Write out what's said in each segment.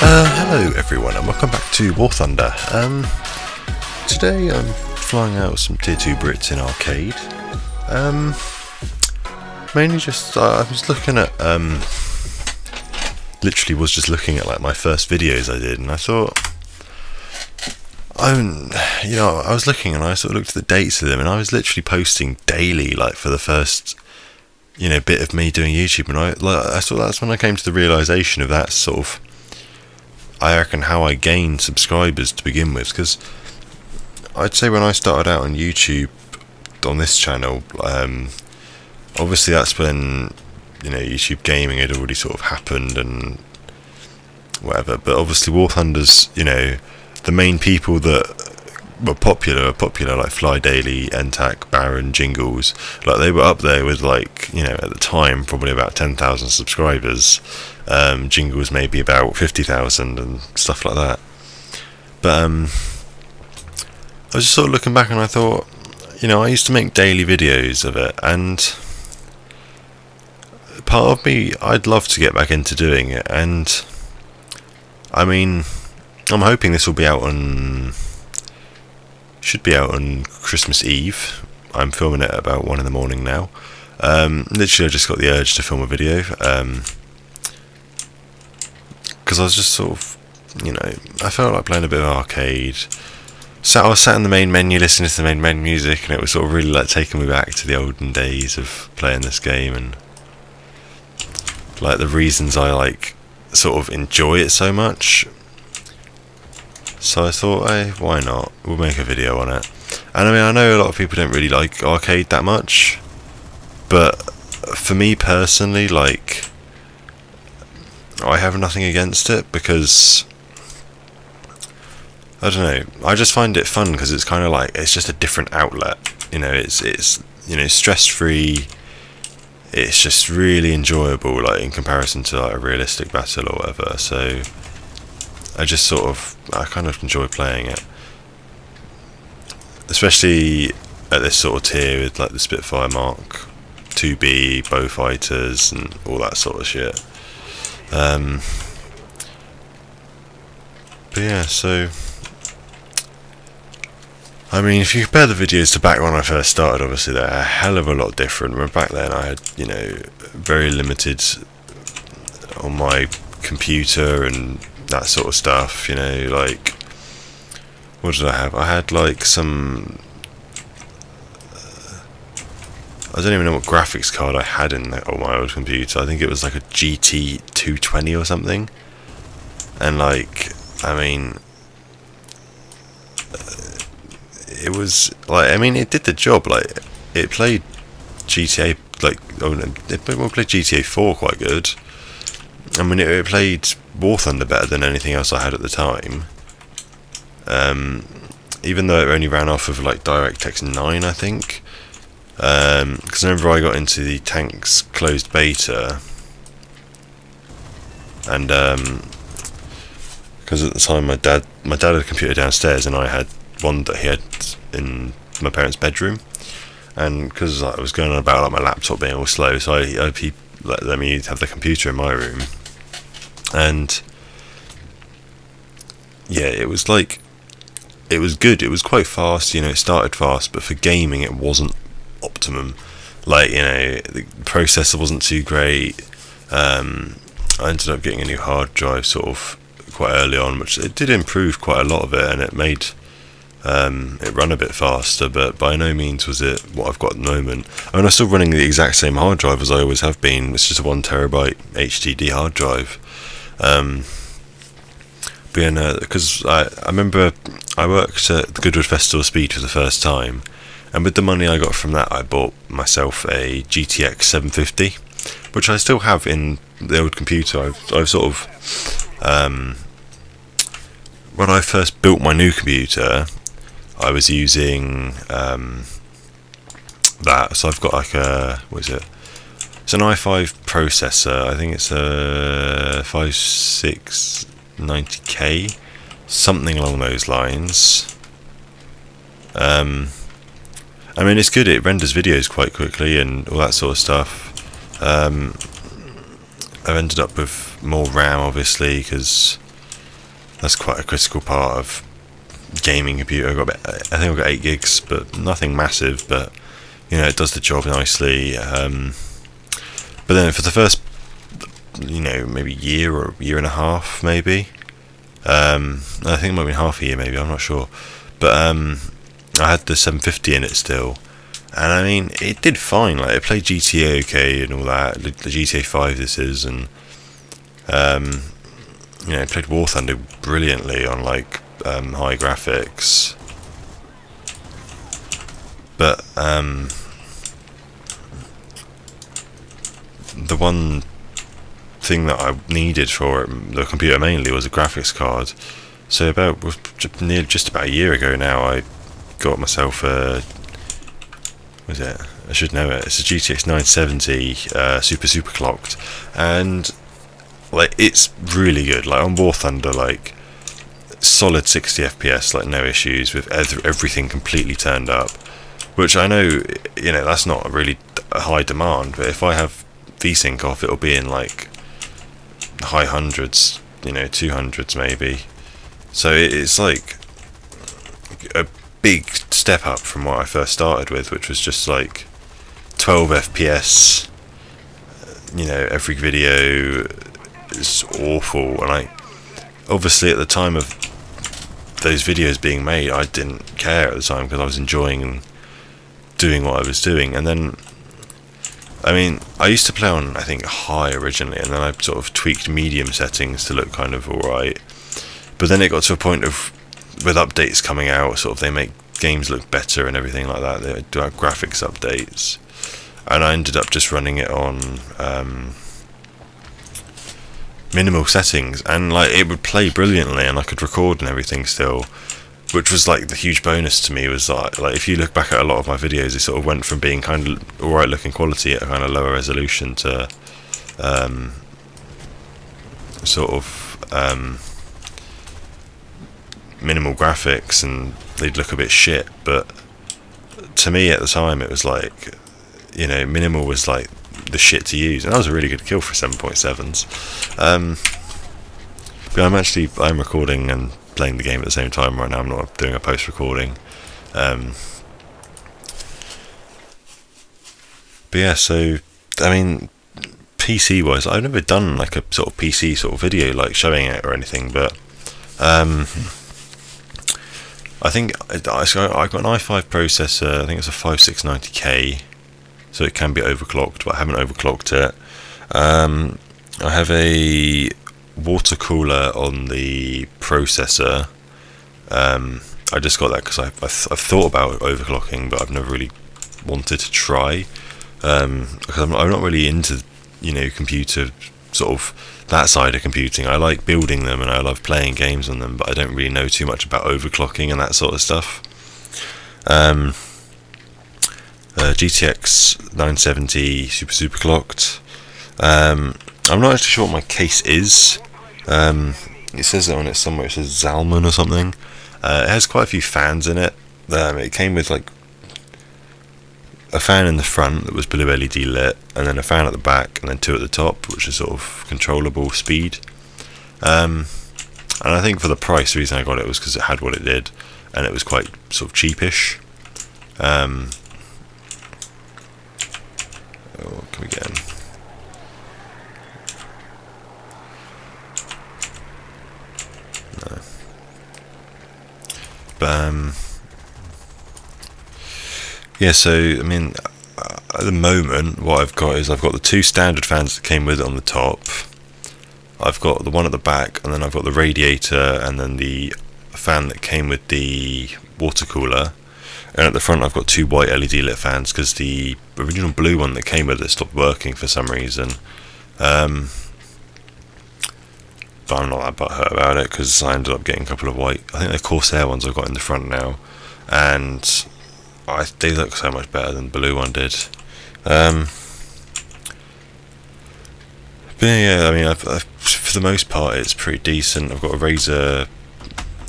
Hello everyone and welcome back to War Thunder. Today I'm flying out some tier 2 Brits in arcade. Mainly just, I was looking at, literally was just looking at like my first videos I did, and I thought, I was looking and I sort of looked at the dates of them, and I was literally posting daily, like for the first, bit of me doing YouTube, and I thought that's when I came to the realisation of that sort of, I reckon, how I gained subscribers to begin with, because I'd say when I started out on YouTube on this channel, obviously that's when YouTube gaming had already sort of happened and whatever, but obviously War Thunder's, the main people that were popular like Fly Daily, Entac, Baron, Jingles, like they were up there with like, at the time probably about 10,000 subscribers. Jingles maybe about 50,000 and stuff like that. But I was just sort of looking back and I thought, I used to make daily videos of it, and part of me, I'd love to get back into doing it, and I mean, I'm hoping this will be out on, should be out on Christmas Eve. I'm filming it at about 1 in the morning now. Literally I just got the urge to film a video, because I was just sort of, I felt like playing a bit of arcade. I was sat in the main menu listening to the main menu music, and it was sort of really like taking me back to the olden days of playing this game, and like the reasons I like sort of enjoy it so much. So I thought, hey, why not? We'll make a video on it. And I mean, I know a lot of people don't really like arcade that much, but for me personally, like, I have nothing against it, because I don't know, I just find it fun because it's kind of like, it's just a different outlet, it's stress free, it's just really enjoyable, like in comparison to like a realistic battle or whatever. So I just I kind of enjoy playing it, especially at this sort of tier with like the Spitfire Mark 2B, bow fighters and all that sort of shit. But yeah, so I mean, if you compare the videos to back when I first started, obviously they're a hell of a lot different. When back then I had, very limited on my computer and that sort of stuff, like, what did I have? I had like some, I don't even know what graphics card I had on my old computer. I think it was like a GT 220 or something. And like, I mean, it was like, I mean, it did the job. Like, it played GTA, like, it played GTA 4 quite good. I mean, it played War Thunder better than anything else I had at the time. Even though it only ran off of like DirectX 9, I think. Because I remember I got into the Tanks closed beta, and because at the time my dad had a computer downstairs, and I had one that he had in my parents' bedroom, and because I was going on about like my laptop being all slow, so he let me have the computer in my room, and yeah, it was like, it was good, it was quite fast, it started fast, but for gaming it wasn't optimum. Like, the processor wasn't too great. I ended up getting a new hard drive sort of quite early on, which it did improve quite a lot of it, and it made it run a bit faster, but by no means was it what I've got at the moment. I mean, I'm still running the exact same hard drive as I always have been. It's just a 1 terabyte HDD hard drive. But yeah, because I remember I worked at the Goodwood Festival of Speed for the first time, and with the money I got from that, I bought myself a GTX 750, which I still have in the old computer. I've sort of, when I first built my new computer, I was using that. So I've got like a, what is it? It's an i5 processor. I think it's a 5690K, something along those lines. I mean, it's good, it renders videos quite quickly and all that sort of stuff. I've ended up with more RAM, obviously, because That's quite a critical part of gaming computer. I think I've got 8 gigs, but nothing massive. But you know, it does the job nicely. But then for the first, you know, maybe year or year and a half, maybe. I think it might have been half a year, maybe. I'm not sure. But I had the 750 in it still, and I mean, it did fine. Like, it played GTA okay and all that. The GTA 5 this is, and you know, it played War Thunder brilliantly on like high graphics. But the one thing that I needed for the computer mainly was a graphics card. So just about a year ago now, I got myself a, what is it? I should know it. It's a GTX 970 super clocked, and like, it's really good. Like, on War Thunder, like, solid 60 FPS, like, no issues with everything completely turned up. Which I know, you know, that's not really a high demand, but if I have VSync off, it'll be in like high hundreds, you know, 200s maybe. So it's like a big step up from what I first started with, which was just like 12 FPS. You know, every video is awful, and obviously at the time of those videos being made, I didn't care at the time because I was enjoying doing what I was doing. And then, I mean, I used to play on, I think, high originally, and then I sort of tweaked medium settings to look kind of alright. But then it got to a point of, with updates coming out, sort of they make games look better and everything like that. They do have graphics updates, and I ended up just running it on minimal settings, and like, it would play brilliantly, and I could record and everything still. Which was like the huge bonus to me, was like if you look back at a lot of my videos, it sort of went from being kind of alright looking quality at a kind of lower resolution to sort of minimal graphics, and they'd look a bit shit. But to me at the time, it was like, you know, minimal was like the shit to use, and that was a really good kill for 7.7s. But I'm recording and playing the game at the same time right now. I'm not doing a post recording. But yeah, so I mean, PC wise, I've never done like a sort of PC sort of video like showing it or anything, but I think I got an i5 processor. I think it's a 5690K, so it can be overclocked, but I haven't overclocked it. I have a water cooler on the processor. I just got that because I've thought about overclocking, but I've never really wanted to try, because I'm not really into, you know, computer sort of that side of computing. I like building them and I love playing games on them, but I don't really know too much about overclocking and that sort of stuff. GTX 970 super clocked. I'm not actually sure what my case is. It says it on it somewhere. It says Zalman or something. It has quite a few fans in it. It came with like a fan in the front that was blue LED lit, and then a fan at the back, and then 2 at the top, which is sort of controllable speed. And I think for the price, the reason I got it was because it had what it did, and it was quite sort of cheapish. What can we get in? No. But yeah, so I mean, at the moment what I've got is I've got the 2 standard fans that came with it on the top, I've got the one at the back, and then I've got the radiator, and then the fan that came with the water cooler. And at the front I've got 2 white LED lit fans because the original blue one that came with it stopped working for some reason. But I'm not that butthurt about it because I ended up getting a couple of white, I think they're Corsair ones I've got in the front now, and they look so much better than the blue one did. But yeah, I mean, for the most part it's pretty decent. I've got a Razer,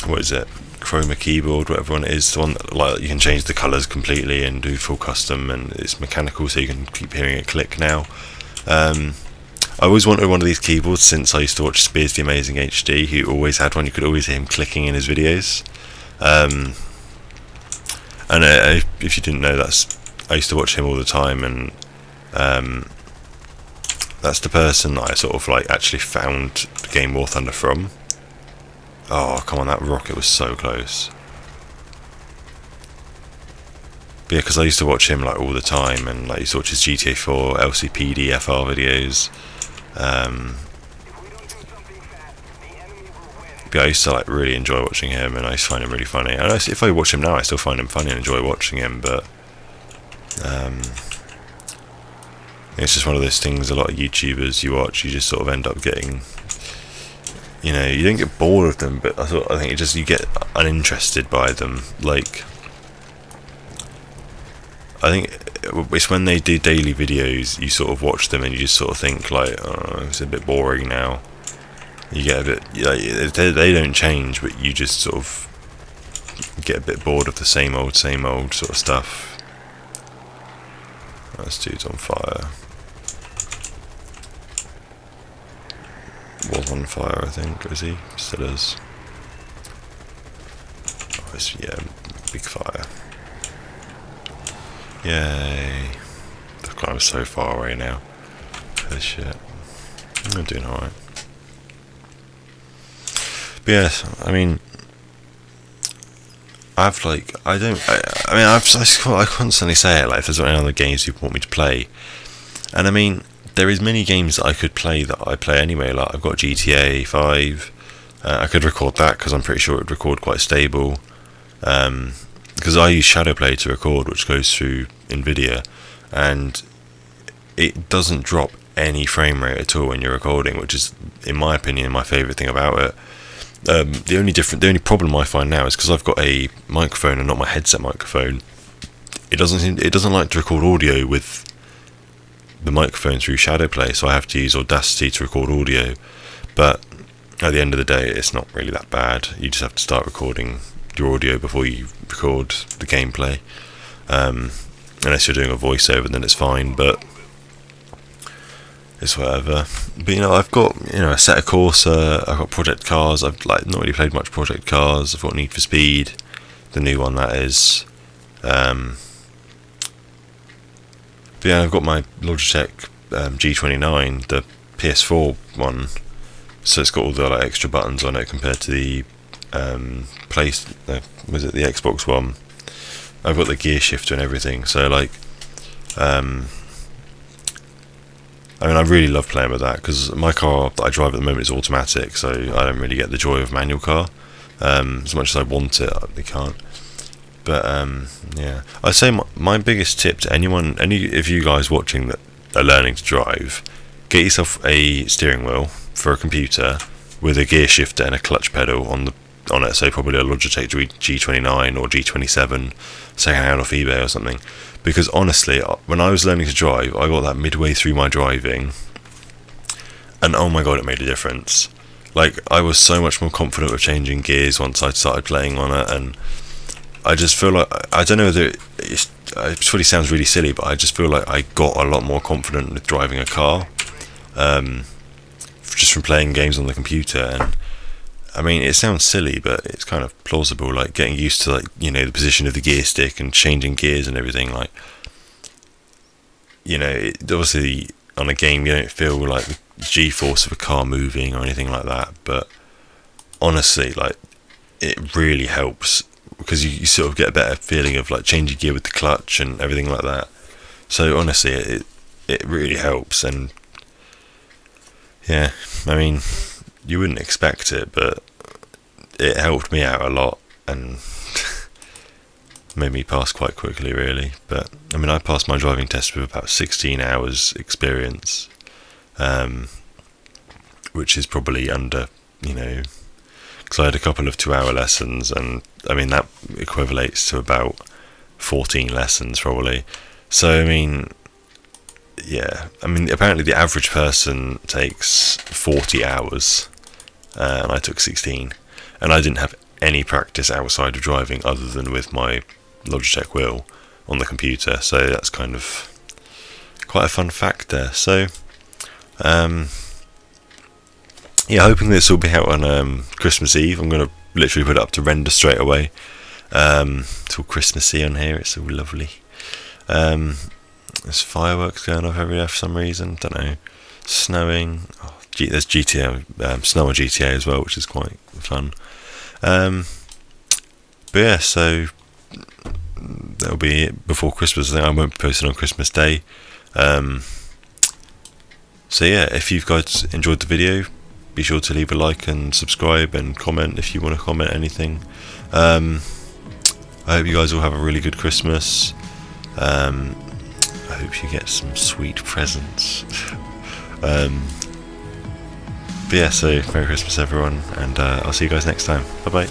what is it, Chroma keyboard, whatever one it is, the one that, like, you can change the colours completely and do full custom, and it's mechanical, so you can keep hearing it click now. I always wanted one of these keyboards since I used to watch Spears the Amazing HD, who always had one. You could always hear him clicking in his videos. And if you didn't know, I used to watch him all the time, and that's the person that I sort of like actually found the game War Thunder from. Oh, come on, that rocket was so close. But yeah, because I used to watch him like all the time, and like used to watch his GTA 4 LCPD FR videos. But yeah, I used to like really enjoy watching him, and I used to find him really funny. And if I watch him now, I still find him funny and enjoy watching him. But it's just one of those things. A lot of YouTubers you watch, you just sort of end up getting, you know, you don't get bored of them, but I think you get uninterested by them. Like, I think it's when they do daily videos, you sort of watch them and you just sort of think like, oh, it's a bit boring now. You get a bit, they don't change, but you just sort of get a bit bored of the same old sort of stuff. This dude's on fire. Was on fire, I think. Is he? Still is. Oh, it's, yeah, big fire. Yay. I'm so far away now. Holy shit. I'm doing alright. But yes, I mean, I constantly say it, like, if there's any other games you want me to play. And I mean, there is many games that I could play that I play anyway. Like, I've got GTA 5. I could record that because I'm pretty sure it would record quite stable. Because I use Shadowplay to record, which goes through NVIDIA, and it doesn't drop any frame rate at all when you're recording, which is, in my opinion, my favourite thing about it. The only problem I find now is because I've got a microphone and not my headset microphone. It doesn't like to record audio with the microphone through Shadowplay, so I have to use Audacity to record audio. But at the end of the day, it's not really that bad. You just have to start recording your audio before you record the gameplay. Unless you're doing a voiceover, then it's fine, but it's whatever. But you know, I've got, you know, Assetto Corsa, I've got Project Cars. I've like not really played much Project Cars. I've got Need for Speed, the new one that is. But yeah, I've got my Logitech G29, the PS4 one, so it's got all the like extra buttons on it compared to the the Xbox One. I've got the gear shifter and everything, so like, I mean, I really love playing with that, because my car that I drive at the moment is automatic, so I don't really get the joy of a manual car. As much as I want it, I can't. But yeah, I'd say my biggest tip to any of you guys watching that are learning to drive, get yourself a steering wheel for a computer with a gear shifter and a clutch pedal on it. So probably a Logitech G29 or G27, second hand off eBay or something. Because honestly, when I was learning to drive, I got that midway through my driving, and oh my god, it made a difference. Like, I was so much more confident with changing gears once I started playing on it, and I just feel like, I don't know whether it probably sounds really silly, but I just feel like I got a lot more confident with driving a car, just from playing games on the computer. And I mean, it sounds silly, but it's kind of plausible, like getting used to, like, you know, the position of the gear stick and changing gears and everything. Like, you know, obviously on a game you don't feel like the G-force of a car moving or anything like that, but honestly, like, it really helps, because you sort of get a better feeling of like changing gear with the clutch and everything like that. So honestly, it really helps. And yeah, I mean, you wouldn't expect it, but it helped me out a lot and made me pass quite quickly, really. But I mean, I passed my driving test with about 16 hours experience, which is probably under, you know, because I had a couple of 2-hour lessons, and I mean, that equivalates to about 14 lessons probably. So I mean, yeah, I mean, apparently the average person takes 40 hours, and I took 16, and I didn't have any practice outside of driving other than with my Logitech wheel on the computer, so that's kind of quite a fun fact there. So Yeah, hoping this will be out on Christmas Eve. I'm going to literally put it up to render straight away. It's all Christmassy on here. It's all lovely. There's fireworks going off everywhere for some reason. Don't know. Snowing. Oh, there's GTA, snow on GTA as well, which is quite fun. But yeah, so that'll be it before Christmas. I think I won't be posting on Christmas Day. So yeah, if you guys enjoyed the video, be sure to leave a like and subscribe and comment if you want to comment anything. I hope you guys all have a really good Christmas. I hope you get some sweet presents. But yeah, so Merry Christmas everyone, and I'll see you guys next time. Bye bye.